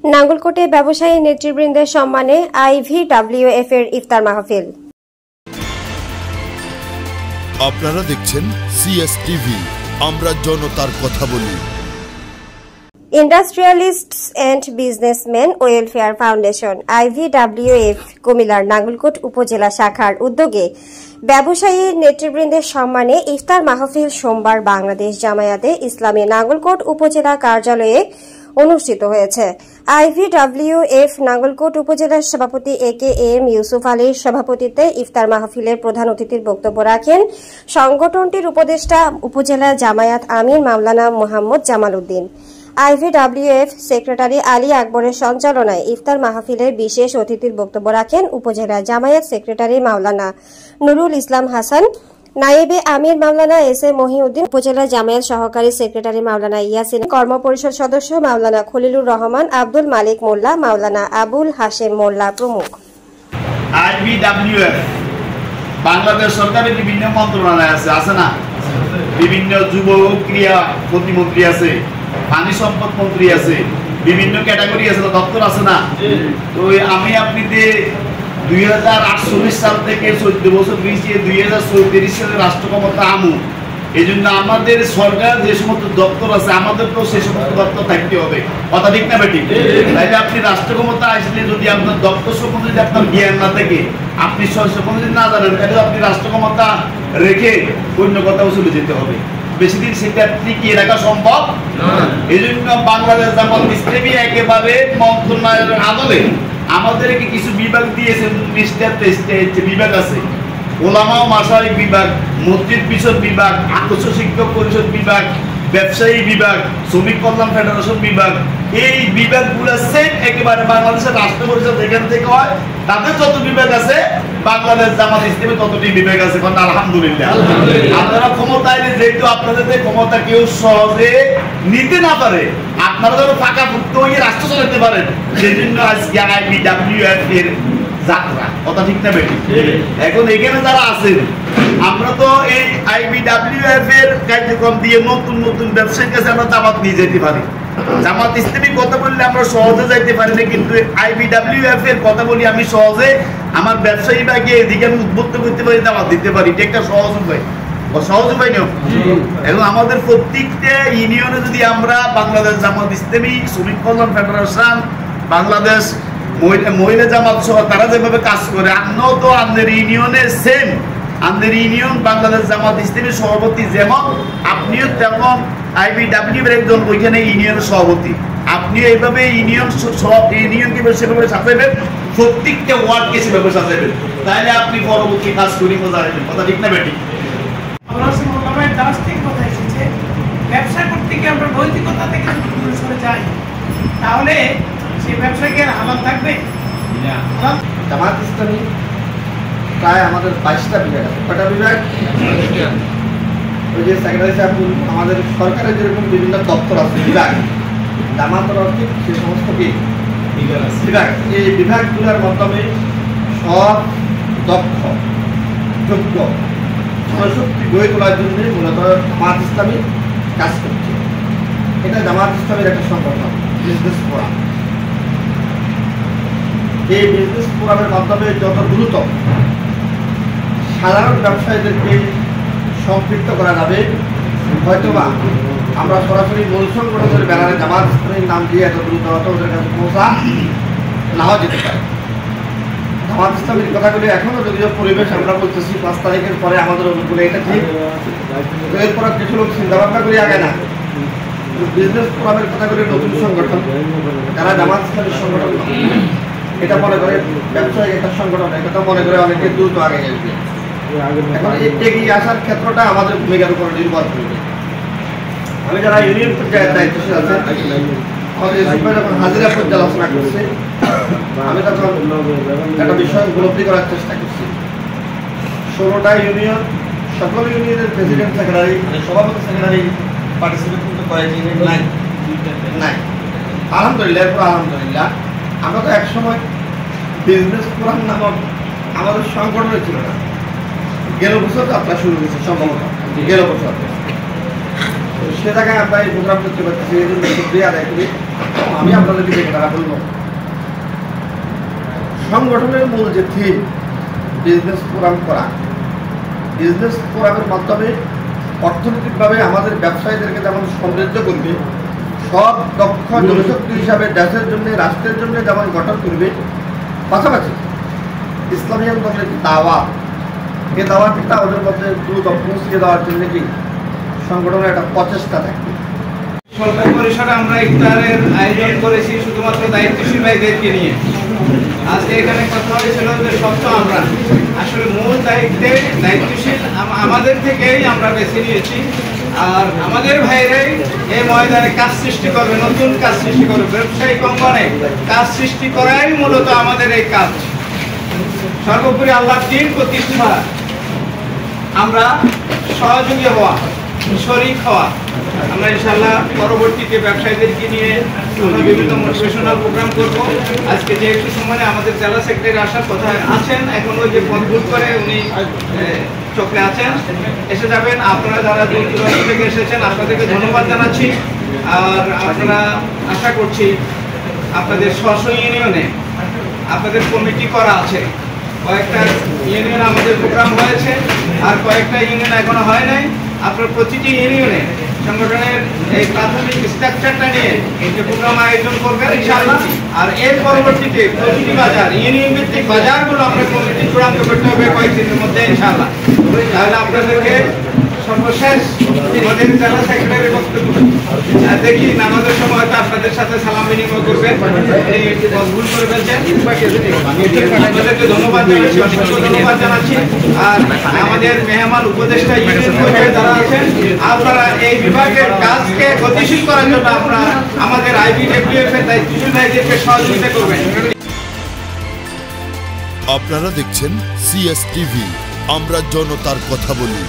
নাঙ্গলকোটে ব্যবসায়ী নেতৃবৃন্দের সম্মানে IVWF এর ইফতার মাহফিল। আপনারা দেখছেন CSTV, আমরা জনতার কথা বলি। Industrialists and businessman welfare foundation IVWF কুমিল্লার নাঙ্গলকোট উপজেলা শাখার উদ্যোগে ব্যবসায়ী নেতৃবৃন্দের সম্মানে ইফতার মাহফিল সোমবার বাংলাদেশ জামায়াতে ইসলামী নাঙ্গলকোট উপজেলা কার্যালয়ে অনুষ্ঠিত হয়েছে। IVWF নাঙ্গলকোট উপজেলার সভাপতি AKM ইউসুফ আলীর সভাপতিত্বে ইফতার মাহফিলের প্রধান অতিথির বক্তব্য রাখেন সংগঠনটির উপদেষ্টা উপজেলা জামায়াত আমির মাওলানা Mohammad Jamal Uddin. IVWF secretary Ali আকবরের সঞ্চালনায় ইফতার মাহফিলের বিশেষ অতিথির বক্তব্য রাখেন উপজেলা জামায়াত সেক্রেটারি মাওলানা নুরুল ইসলাম হাসান, নায়েবে আমির মাওলানা SM মহিউদ্দিন, উপজেলা জামায়াত সহকারী সেক্রেটারি মাওলানা ইয়াসিন, কর্মপরিষদ সদস্য মাওলানা খলিলুর রহমান, আব্দুল মালিক মোল্লা, মাওলানা আবুল হাশেম মোল্লা প্রমুখ। IVWF বাংলাদেশ সরকারের বিভিন্ন মন্ত্রণালয় আছে না, বিভিন্ন যুব ক্রীড়া প্রতিমন্ত্রী আছে, পানি সম্পদ মন্ত্রী আছে, বিভিন্ন ক্যাটাগরি আছে, দপ্তর আছে না। তো আমি আপনাদের 2048 সাল থেকে 14 বছর পিছিয়ে 2034 সালে রাষ্ট্র ক্ষমতা আমু। এই জন্য আমাদের সরকার যে সমস্ত দপ্তর আছে আমাদেরকেও সেই সমস্ত দপ্তর থাকতে হবে, কথা ঠিক না বেটি? তাইলে আপনি রাষ্ট্র ক্ষমতা আসলে যদি আপনার দপ্তর সম্বন্ধে যদি আপনার জ্ঞান না থাকে, আপনি সম্বন্ধে যদি না জানেন, তাহলে আপনি রাষ্ট্র ক্ষমতা রেখে অন্য কথাও চলে যেতে হবে। বেশি দিন সেটা টিকিয়ে রাখা সম্ভব নয়। এই জন্য বাংলাদেশ জামাত ইসলামী একেবারে মন্ত্রণালয়ের আমলে আমাদেরকে কিছু বিভাগ দিয়েছে, বিভাগ আছে, ওলামা ও মাশায়েখ বিভাগ, মসজিদ বিষয়ক বিভাগ, আদর্শ শিক্ষক পরিষদ বিভাগ, ব্যবসায়ী বিভাগ, শ্রমিক কল্যাণ ফেডারেশন বিভাগ। এই বিভাগগুলো সেম একেবারে বাংলাদেশের রাষ্ট্র পরিষদ এখান থেকে হয়, তাদের যত বিভাগ আছে বাংলাদেশ জামাত ইসলামী ততটি বিভাগ আছে। আলহামদুলিল্লাহ। আপনারা ক্ষমতায় যেহেতু আপনাদের ক্ষমতা কেউ সহজে নিতে না পারে, আপনারা যেন ফাঁকা মুক্ত হয়ে রাষ্ট্র চালাতে পারেন, সেই জন্য আজকে IVWF এর যাত্রা, কথা ঠিক না বেটি? এখন এখানে যারা আছেন, আমরা তো এই IVWF এর কার্যক্রম দিয়ে নতুন নতুন ব্যবসায়ীর কাছে আমরা জামাত নিয়ে যেতে পারি। জামাত ইসলামী কথা বললে আমরা সহজে যাইতে পারি না, কিন্তু IVWF এর কথা বলি আমি সহজে আমার ব্যবসায়ী ভাগে এদিকে আমি উদ্বুদ্ধ করতে পারি, জামাত দিতে পারি। এটা একটা সহজ উপায়, সহজ উপায় নয়। এবং আমাদের প্রত্যেকটা ইউনিয়নে যদি আমরা বাংলাদেশ জামাত ইসলামী, শ্রমিক কল্যাণ ফেডারেশন, বাংলাদেশ মহিলা জামাত সহ তারা যেভাবে কাজ করে, আমরাও তো আমাদের ইউনিয়নে সেম, আমাদের ইউনিয়ন বাংলাদেশ জামাত ইসলামী সভাপতি যেমন, আপনিও তেমন IVWF এর একজন ওইখানে ইউনিয়নের সভাপতি। আপনিও এইভাবে ইউনিয়নকে সেভাবে সাজাইবেন, প্রত্যেকটা ওয়ার্ডকে সেভাবে সাজাইবেন, তাহলে আপনি পরবর্তী কাজ করি বোঝাবেন, কথা ঠিক না বেটি? ব্যবসা করতে গিয়ে আমরা নৈতিকতা থেকে দূরে সরে যাই, তাহলে সেই ব্যবসাকে হালাল থাকবে। জামাত ইসলামী প্রায় আমাদের 22টা বিভাগ আছে। কটা বিভাগ? ওই যে সেক্রেটারি সাহেব, আমাদের সরকারের যেরকম বিভিন্ন দপ্তর আছে বিভাগ, জামাতের অর্থে সে সমস্ত বিভাগ, এই বিভাগগুলোর মাধ্যমে সব দক্ষ যোগ্য জনশক্তি গড়ে তোলার জন্য মূলত জামাত ইসলামী কাজ করছে। এটা জামাত ইসলামের একটা সংগঠন, বিজনেস ফোরাম। এই বিজনেস ফোরামের মাধ্যমে যত দ্রুত সাধারণ ব্যবসায়ীদেরকে সম্পৃক্ত করা যাবে, হয়তোবা আমরা সরাসরি মূল সংগঠনের ব্যানারে জামাত ইসলামীর নাম দিয়ে এত দ্রুত ওদের কাছে পৌঁছা নাও যেতে পারে। জামাত ইসলামীর কথাগুলি এখনও যদিও পরিবেশ আমরা বলতেছি 5 তারিখের পরে আমাদের অনুকূলে, এটা ঠিক। এরপর কিছু লোক চিন্তা ভাবনা করি আগে না, বিজনেস ফোরামের কথাগুলি নতুন সংগঠন, যারা জামাত ইসলামীর সংগঠন এটা মনে করে ব্যবসায়িক একটা সংগঠন, এটা মনে করে অনেকে দ্রুত আগে আসবে। এখন এগিয়ে আসার ক্ষেত্রটা আমাদের ভূমিকার উপর নির্ভর করবে। আমি যারা ইউনিয়ন পর্যায়ের দায়িত্বশীল আছে, আমাদের যখন হাজিরা পর্যালোচনা করছে, আমি তখন একটা বিষয় উপলব্ধি করার চেষ্টা করছি। 16টা ইউনিয়ন, সকল ইউনিয়নের প্রেসিডেন্ট সেক্রেটারি, সভাপতি সেক্রেটারি পার্টিসিপেট করতে কয়েক ইউনিয়ন নাই। আলহামদুলিল্লাহ, এরপর আলহামদুলিল্লাহ আমরা তো একসময় বিজনেস ফোরাম নামক আমাদের সংগঠনে ছিল না। গেল বছর যাত্রা শুরু হয়েছে, সম্ভবত গেল বছর সে জায়গায় আমরা এই প্রোগ্রাম করতে পারতেছি, এই জন্য শুক্রিয়া আদায় করি। আমি আপনাদেরকে যে কথাটা বলব, সংগঠনের মূল যে থিম বিজনেস ফোরাম করা, বিজনেস ফোরামের মাধ্যমে অর্থনৈতিকভাবে আমাদের ব্যবসায়ীদেরকে যেমন সমৃদ্ধ করবে, সব দক্ষ জনশক্তি হিসাবে দেশের জন্য রাষ্ট্রের জন্য যেমন গঠন করবে, পাশাপাশি ইসলামী আন্দোলনের যে দাওয়াত, এই দাওয়াতটা ওদের মধ্যে দ্রুত পৌঁছিয়ে দেওয়ার জন্য কি সংগঠনের একটা প্রচেষ্টা থাকবে। স্বল্প পরিসরে আমরা ইফতারের আয়োজন করেছি শুধুমাত্র দায়িত্বশীল ভাইদেরকে নিয়ে। আজকে এখানে কথা হয়েছিল যে সত্য আমরা আসলে মূল দায়িত্বশীল আমাদের থেকেই আমরা বেছে নিয়েছি, আর আমাদের ভাইরাই এই ময়দানে কাজ সৃষ্টি করবে, নতুন কাজ সৃষ্টি করবে, ব্যবসায়িক অঙ্গনে কাজ সৃষ্টি করাই মূলত আমাদের এই কাজ। সর্বোপরি আল্লাহর দ্বীন প্রতিষ্ঠা, আমরা সহযোগী হওয়া, শরীক হওয়া। আমরা ইনশাআল্লাহ পরবর্তীতে ব্যবসায়ীদেরকে নিয়ে আমরা বিভিন্ন মোটিভেশনাল প্রোগ্রাম করব। আজকে যে একটু সময় আমাদের জেলা সেক্রেটারি আসার কথা আছেন, এখন ওই যে পদভূত করে উনি চোখে আছেন, এসে যাবেন। আপনারা যারা দূর দূরান্ত থেকে এসেছেন আপনাদেরকে ধন্যবাদ জানাচ্ছি। আর আপনারা আশা করছি আপনাদের স্ব ইউনিয়নে আপনাদের কমিটি করা আছে, কয়েকটা ইউনিয়ন আমাদের প্রোগ্রাম হয়েছে, আর কয়েকটা ইউনিয়ন এখনো হয় নাই। আপনার প্রতিটি ইউনিয়নে সংগঠনের এই প্রাথমিক স্ট্রাকচারটা নিয়ে যে প্রোগ্রাম আয়োজন করবেন ইনশাআল্লাহ। আর এর পরবর্তীতে প্রতিটি বাজার, ইউনিয়ন ভিত্তিক বাজারগুলো আপনার কমিটি চূড়ান্ত করতে হবে কয়েকদিনের মধ্যে ইনশাআল্লাহ। তাহলে আপনাদেরকে সর্বশেষ আমাদের জেলা সেক্রেটারি বক্তব্য দেখি নামাজের সময় তো আপনাদের সাথে সালাম বিনিময় করবেন, ভুল করে ফেলছেন, আপনাদেরকে ধন্যবাদ জানাচ্ছি, অসংখ্য ধন্যবাদ জানাচ্ছি। আর আমাদের মেহমান উপদেষ্টা ইউনিয়ন পর্যায়ে যারা আছেন, আপনারা এই বিভাগের কাজকে গতিশীল করার জন্য আপনারা আমাদের IBWF এর দায়িত্বশীল ভাইদেরকে সহযোগিতা করবেন। আপনারা দেখছেন CS টিভি, আমরা জনতার কথা বলি।